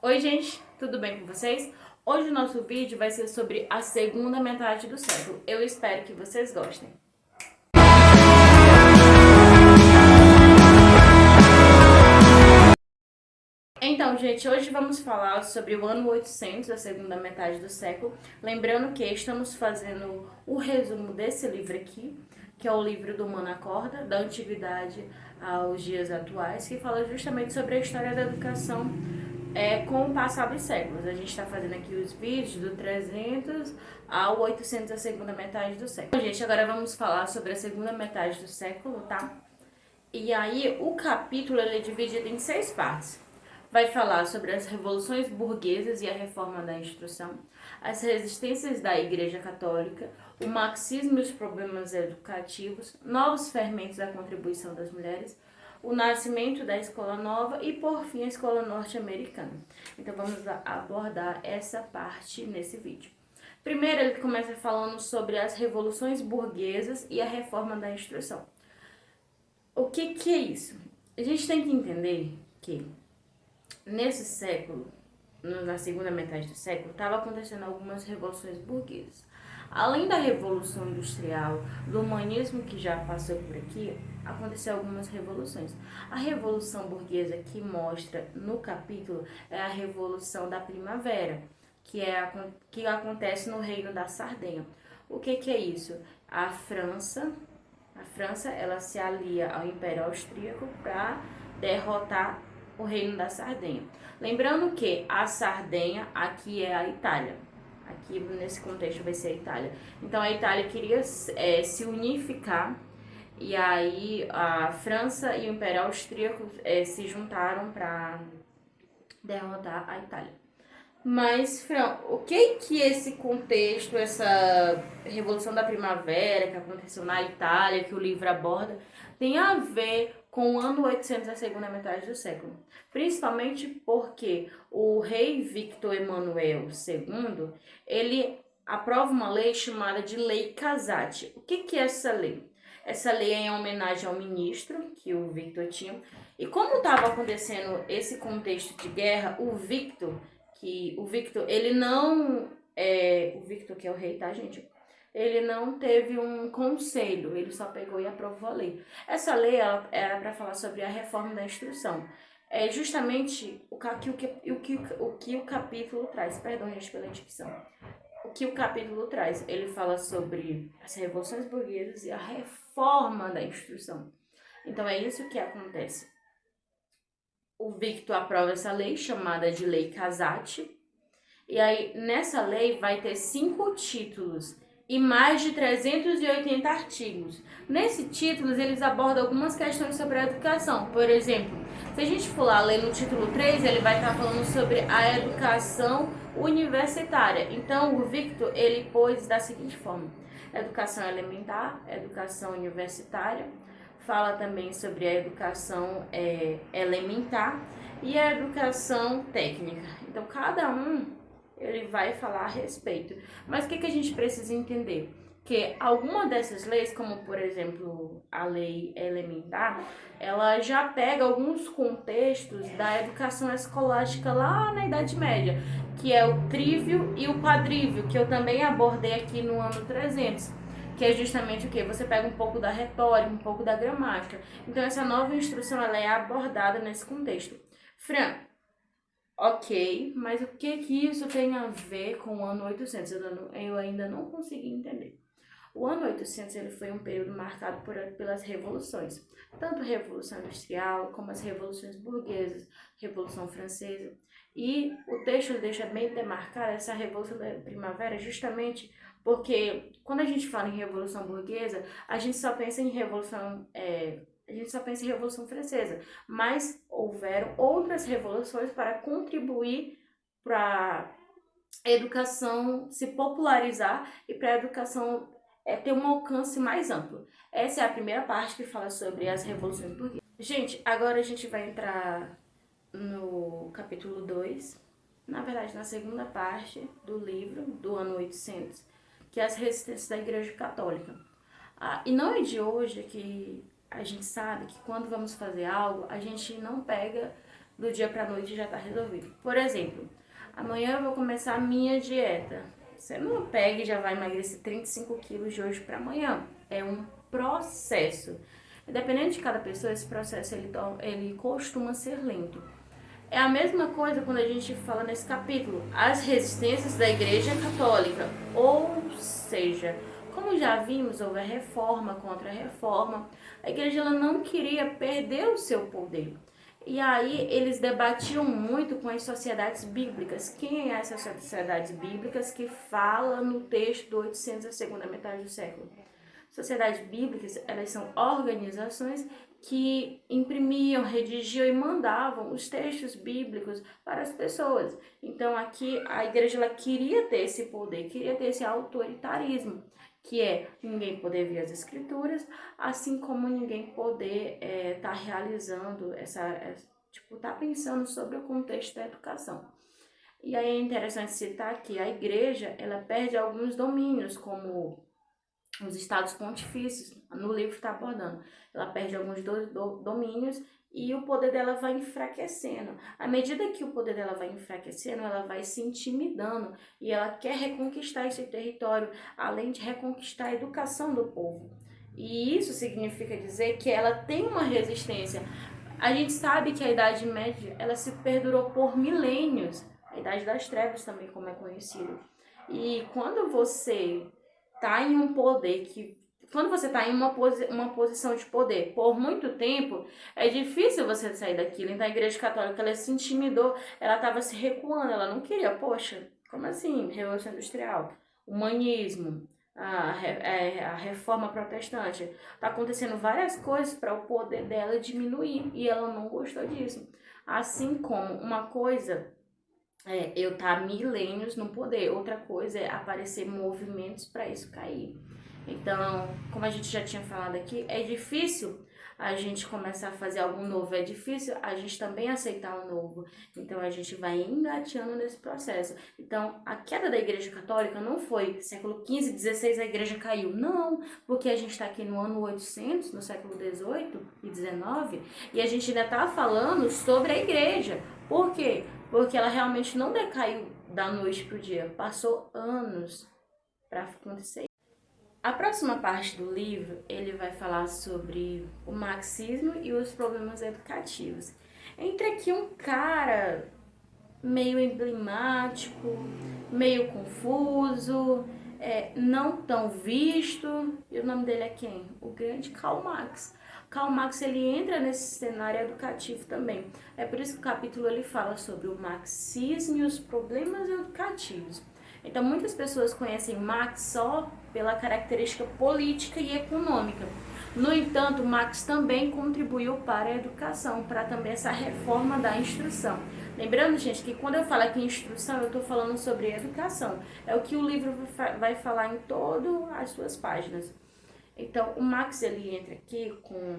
Oi gente, tudo bem com vocês? Hoje o nosso vídeo vai ser sobre a segunda metade do século. Eu espero que vocês gostem. Então, gente, hoje vamos falar sobre o ano 800, a segunda metade do século. Lembrando que estamos fazendo o resumo desse livro aqui, que é o livro do Mano Acorda, da Antiguidade aos Dias Atuais, que fala justamente sobre a história da educação com o passar dos séculos. A gente está fazendo aqui os vídeos do 300 ao 800, a segunda metade do século. Bom, gente, agora vamos falar sobre a segunda metade do século, tá? E aí, o capítulo ele é dividido em 6 partes. Vai falar sobre as revoluções burguesas e a reforma da instrução, as resistências da Igreja Católica, o marxismo e os problemas educativos, novos fermentos da contribuição das mulheres, o nascimento da escola nova e, por fim, a escola norte-americana. Então, vamos abordar essa parte nesse vídeo. Primeiro, ele começa falando sobre as revoluções burguesas e a reforma da instrução. O que é isso? A gente tem que entender que nesse século, na segunda metade do século, estava acontecendo algumas revoluções burguesas. Além da Revolução Industrial, do humanismo que já passou por aqui, aconteceu algumas revoluções. A Revolução Burguesa que mostra no capítulo é a Revolução da Primavera, que acontece no Reino da Sardenha. O que é isso? A França ela se alia ao Império Austríaco para derrotar o Reino da Sardenha. Lembrando que a Sardenha aqui é a Itália. Aqui nesse contexto vai ser a Itália. Então a Itália queria se unificar e aí a França e o Império Austríaco se juntaram para derrotar a Itália. Mas, Fran, o que esse contexto, essa Revolução da Primavera que aconteceu na Itália, que o livro aborda, tem a ver com o ano 800, a segunda metade do século? Principalmente porque o rei Victor Emanuel II, ele aprova uma lei chamada de Lei Casati. O que é essa lei? Essa lei é em homenagem ao ministro que o Victor tinha. E como estava acontecendo esse contexto de guerra, o Victor, ele não, o Victor que é o rei, tá, gente? Ele não teve um conselho, ele só pegou e aprovou a lei. Essa lei ela era para falar sobre a reforma da instrução. É justamente o que o capítulo traz. Perdão, gente, pela dicção. O que o capítulo traz? Ele fala sobre as revoluções burguesas e a reforma da instrução. Então é isso que acontece. O Victor aprova essa lei chamada de Lei Casati. E aí, nessa lei vai ter 5 títulos e mais de 380 artigos. Nesses títulos, eles abordam algumas questões sobre a educação. Por exemplo, se a gente for lá ler no título 3, ele vai estar falando sobre a educação universitária. Então, o Victor, ele pôs da seguinte forma: educação elementar, educação universitária, fala também sobre a educação elementar e a educação técnica. Então, cada um ele vai falar a respeito. Mas o que a gente precisa entender? Que alguma dessas leis, como por exemplo a lei elementar, ela já pega alguns contextos da educação escolástica lá na Idade Média, que é o trívio e o quadrívio, que eu também abordei aqui no ano 300. Que é justamente o que? Você pega um pouco da retórica, um pouco da gramática. Então, essa nova instrução ela é abordada nesse contexto. Fran, ok, mas o que isso tem a ver com o ano 800? Eu ainda não consegui entender. O ano 800 ele foi um período marcado pelas revoluções, tanto a Revolução Industrial como as revoluções burguesas, Revolução Francesa. E o texto deixa bem demarcada essa Revolução da Primavera justamente porque quando a gente fala em Revolução Burguesa, a gente só pensa em Revolução Francesa, mas houveram outras revoluções para contribuir para a educação se popularizar e para a educação ter um alcance mais amplo. Essa é a primeira parte que fala sobre as revoluções burguesas. Gente, agora a gente vai entrar no capítulo 2, na verdade na segunda parte do livro do ano 800, que é as resistências da Igreja Católica. E não é de hoje que a gente sabe que quando vamos fazer algo, a gente não pega do dia para a noite já está resolvido. Por exemplo, amanhã eu vou começar a minha dieta. Você não pega e já vai emagrecer 35 quilos de hoje para amanhã. É um processo. Dependendo de cada pessoa, esse processo ele costuma ser lento. É a mesma coisa quando a gente fala nesse capítulo, as resistências da Igreja Católica. Ou seja, como já vimos, houve a reforma contra a reforma. A igreja ela não queria perder o seu poder. E aí eles debatiam muito com as sociedades bíblicas. Quem é essas sociedades bíblicas que fala no texto do 800 da segunda metade do século? Sociedades bíblicas, elas são organizações que imprimiam, redigiam e mandavam os textos bíblicos para as pessoas. Então aqui a igreja ela queria ter esse poder, queria ter esse autoritarismo, que é ninguém poder ver as escrituras, assim como ninguém poder estar realizando tá pensando sobre o contexto da educação. E aí é interessante citar que a igreja ela perde alguns domínios, como os estados pontifícios, no livro está abordando. Ela perde alguns domínios e o poder dela vai enfraquecendo. À medida que o poder dela vai enfraquecendo, ela vai se intimidando e ela quer reconquistar esse território, além de reconquistar a educação do povo. E isso significa dizer que ela tem uma resistência. A gente sabe que a Idade Média ela se perdurou por milênios, a Idade das Trevas também, como é conhecido. E quando você tá em um poder que quando você está em uma posição de poder por muito tempo, é difícil você sair daquilo. Então a Igreja Católica ela se intimidou, ela estava se recuando, ela não queria, poxa, como assim? Revolução Industrial, humanismo, a reforma protestante. Está acontecendo várias coisas para o poder dela diminuir e ela não gostou disso. Assim como uma coisa eu estar milênios no poder. Outra coisa é aparecer movimentos para isso cair. Então, como a gente já tinha falado aqui, é difícil a gente começar a fazer algo novo, é difícil a gente também aceitar o novo. Então, a gente vai engateando nesse processo. Então, a queda da Igreja Católica não foi século XV, XVI a Igreja caiu. Não, porque a gente está aqui no ano 800, no século XVIII e XIX, e a gente ainda está falando sobre a Igreja. Por quê? Porque ela realmente não decaiu da noite para o dia, passou anos para acontecer. A próxima parte do livro, ele vai falar sobre o marxismo e os problemas educativos. Entra aqui um cara meio emblemático, meio confuso, não tão visto, e o nome dele é quem? O grande Karl Marx. Karl Marx ele entra nesse cenário educativo também. É por isso que o capítulo ele fala sobre o marxismo e os problemas educativos. Então muitas pessoas conhecem Marx só pela característica política e econômica. No entanto, Marx também contribuiu para a educação, para também essa reforma da instrução. Lembrando, gente, que quando eu falo aqui em instrução, eu estou falando sobre educação. É o que o livro vai falar em todas as suas páginas. Então, o Marx ele entra aqui com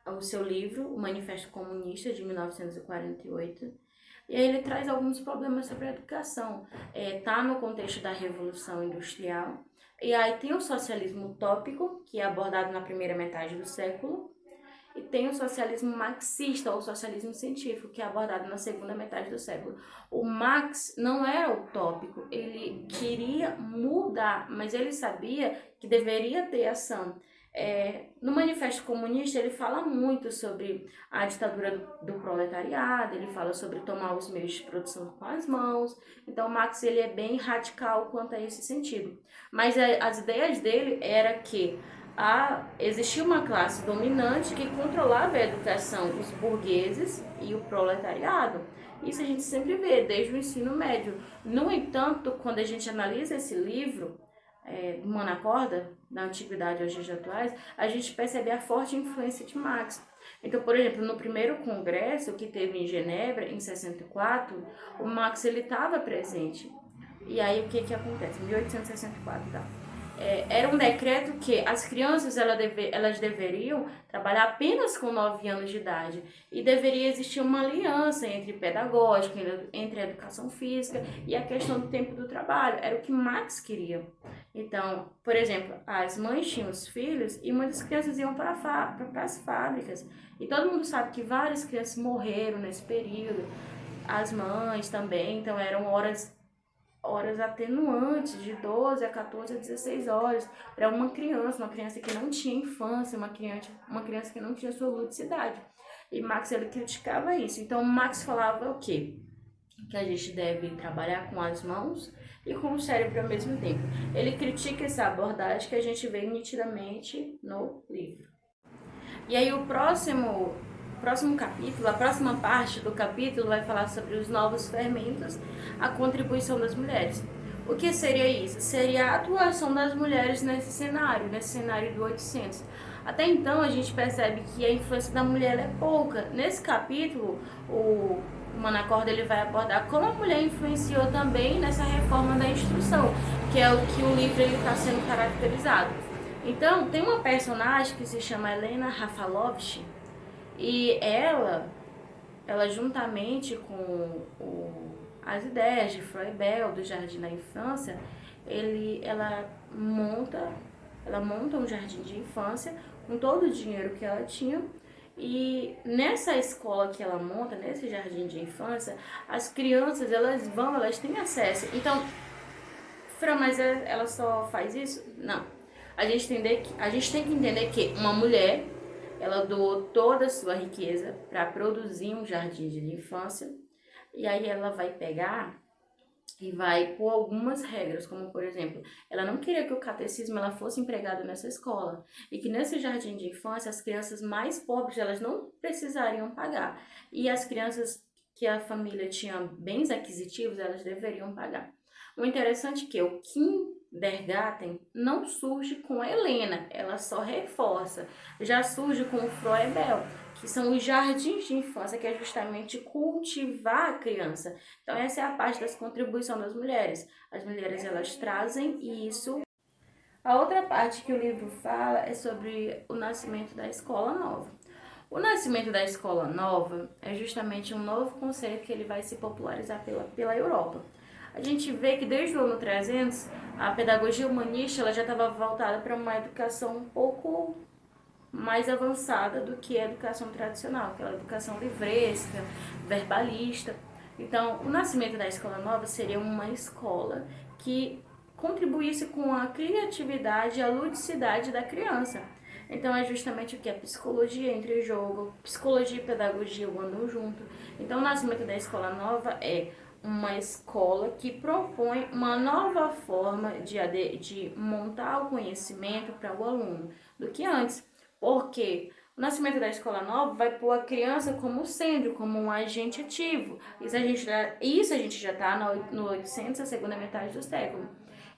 o seu livro, o Manifesto Comunista, de 1948, e aí ele traz alguns problemas sobre a educação. Tá no contexto da Revolução Industrial, e aí tem o socialismo utópico, que é abordado na primeira metade do século, e tem o socialismo marxista, ou socialismo científico, que é abordado na segunda metade do século. O Marx não era utópico, ele queria mudar, mas ele sabia que deveria ter ação. No Manifesto Comunista, ele fala muito sobre a ditadura do proletariado, ele fala sobre tomar os meios de produção com as mãos. Então, Marx ele é bem radical quanto a esse sentido. Mas as ideias dele era que existia uma classe dominante que controlava a educação, os burgueses e o proletariado. Isso a gente sempre vê, desde o ensino médio. No entanto, quando a gente analisa esse livro, do Mano à Corda, da antiguidade aos dias atuais, a gente percebe a forte influência de Marx. Então, por exemplo, no primeiro congresso que teve em Genebra, em 64, o Marx estava presente. E aí, o que acontece? Em 1864, tá? era um decreto que as crianças elas deveriam trabalhar apenas com 9 anos de idade e deveria existir uma aliança entre pedagógica, entre a educação física e a questão do tempo do trabalho. Era o que Marx queria. Então, por exemplo, as mães tinham os filhos e muitas crianças iam para as fábricas. E todo mundo sabe que várias crianças morreram nesse período, as mães também, então eram horas atenuantes, de 12 a 14 a 16 horas, para uma criança que não tinha infância, uma criança que não tinha sua ludicidade. E Marx, ele criticava isso. Então, Marx falava o quê? Que a gente deve trabalhar com as mãos e com o cérebro ao mesmo tempo. Ele critica essa abordagem que a gente vê nitidamente no livro. E aí o próximo capítulo, a próxima parte do capítulo vai falar sobre os novos fermentos, a contribuição das mulheres. O que seria isso? Seria a atuação das mulheres nesse cenário do 800. Até então a gente percebe que a influência da mulher é pouca. Nesse capítulo, o Manacorda ele vai abordar como a mulher influenciou também nessa reforma da instrução, que é o que o livro está sendo caracterizado. Então, tem uma personagem que se chama Helena Rafalovich, e ela juntamente com as ideias de Froebel, do Jardim da Infância, ela monta um jardim de infância com todo o dinheiro que ela tinha. E nessa escola que ela monta, nesse jardim de infância, as crianças, elas têm acesso. Então, Fran, mas ela só faz isso? Não. A gente tem que entender que uma mulher, ela doou toda a sua riqueza para produzir um jardim de infância, e aí ela vai pegar e vai pôr algumas regras, como por exemplo, ela não queria que o catecismo ela fosse empregado nessa escola, e que nesse jardim de infância as crianças mais pobres elas não precisariam pagar, e as crianças que a família tinha bens aquisitivos elas deveriam pagar. O interessante é que o Kindergarten não surge com a Helena, ela só reforça. Já surge com o Froebel, que são os jardins de infância, que é justamente cultivar a criança. Então essa é a parte das contribuições das mulheres. As mulheres elas trazem isso. A outra parte que o livro fala é sobre o nascimento da escola nova. O nascimento da escola nova é justamente um novo conceito que ele vai se popularizar pela Europa. A gente vê que desde o ano 300, a pedagogia humanista ela já estava voltada para uma educação um pouco mais avançada do que a educação tradicional, aquela educação livresca, verbalista. Então, o nascimento da escola nova seria uma escola que contribuísse com a criatividade e a ludicidade da criança. Então, é justamente o que? A psicologia entra em jogo, psicologia e pedagogia andam junto. Então, o nascimento da escola nova é uma escola que propõe uma nova forma de montar o conhecimento para o aluno do que antes. Porque o nascimento da escola nova vai pôr a criança como centro, como um agente ativo. Isso a gente já está no 800, a segunda metade do século.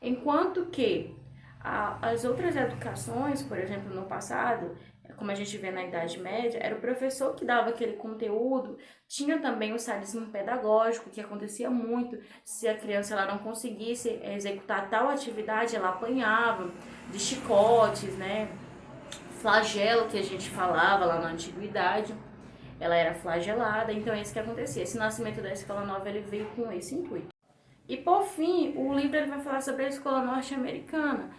Enquanto que as outras educações, por exemplo, no passado, como a gente vê na Idade Média, era o professor que dava aquele conteúdo. Tinha também o sadismo pedagógico, que acontecia muito. Se a criança ela não conseguisse executar tal atividade, ela apanhava de chicotes, né? Flagelo, que a gente falava lá na antiguidade, ela era flagelada. Então é isso que acontecia. Esse nascimento da escola nova ele veio com esse intuito. E por fim, o livro ele vai falar sobre a escola norte-americana.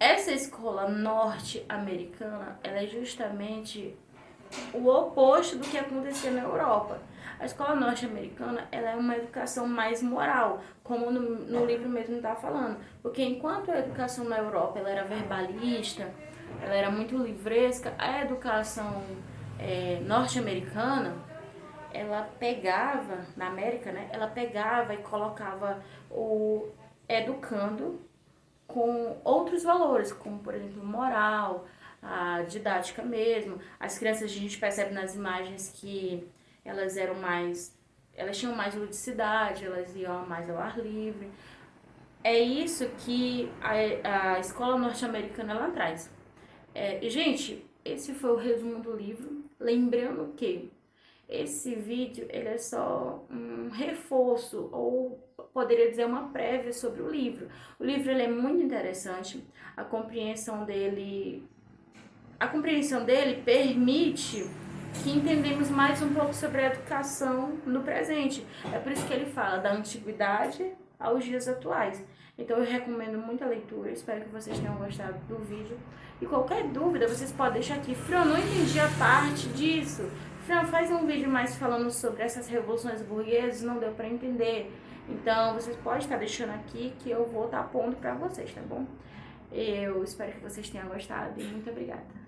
Essa escola norte-americana, ela é justamente o oposto do que acontecia na Europa. A escola norte-americana, ela é uma educação mais moral, como no livro mesmo está falando. Porque enquanto a educação na Europa ela era verbalista, ela era muito livresca, a educação norte-americana, ela pegava, na América, né, ela pegava e colocava o educando com outros valores, como por exemplo moral, a didática mesmo. As crianças a gente percebe nas imagens que elas tinham mais ludicidade, elas iam mais ao ar livre. É isso que a escola norte-americana ela traz. Gente, esse foi o resumo do livro. Lembrando que esse vídeo ele é só um reforço ou poderia dizer uma prévia sobre o livro. O livro ele é muito interessante, a compreensão dele permite que entendemos mais um pouco sobre a educação no presente. É por isso que ele fala da antiguidade aos dias atuais. Então eu recomendo muito a leitura, espero que vocês tenham gostado do vídeo. E qualquer dúvida, vocês podem deixar aqui. Fran, não entendi a parte disso. Fran, faz um vídeo mais falando sobre essas revoluções burguesas, não deu para entender. Então vocês podem estar deixando aqui que eu vou estar pondo para vocês, tá bom? Eu espero que vocês tenham gostado e muito obrigada.